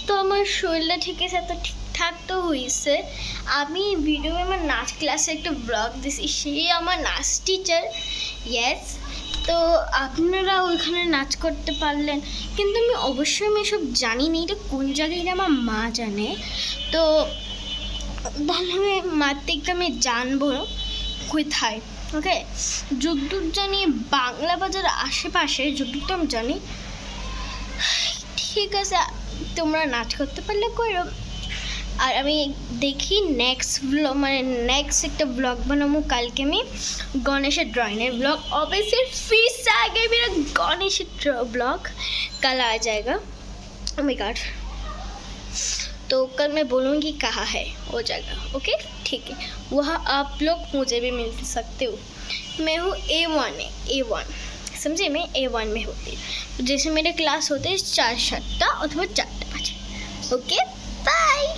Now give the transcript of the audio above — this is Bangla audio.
তো আমার শরীরটা ঠিক আছে, তো ঠিকঠাক তো হয়েছে। আমি ভিডিও আমার নাচ ক্লাসে একটা ব্লগ দিছি, সেই আমার নাচ টিচার। ইয়েস, তো আপনারা ওইখানে নাচ করতে পারলেন, কিন্তু আমি এসব জানি না, এটা কোন জায়গায় এটা আমার মা জানে। তো তাহলে আমি মার থেকে আমি জানবো কোথায়। ওকে, যতদূর জানি বাংলা বাজার আশেপাশে, যতদূর তো আমি জানি। ঠিক আছে, তোমরা নাচ করতে পারলে করো। আর আমি দেখি নেক্সট ব্লগ, মানে নেক্সট একটা ব্লগ বানাবো কালকে আমি गणेश ड्राइंग ब्लॉग। ऑब्वियसली फिर से आगे मेरा गणेश ब्लॉग कल आ जाएगा। ओह माय गॉड, तो कल मैं बोलूँगी कहाँ है वो जगह। ओके ठीक है, वहाँ आप लोग मुझे भी मिल सकते हो। मैं हूँ A1 है, A1 समझे, मैं A1 में होती हूँ। जैसे मेरे क्लास होते हैं 4 7 अथवा 4 5। ओके।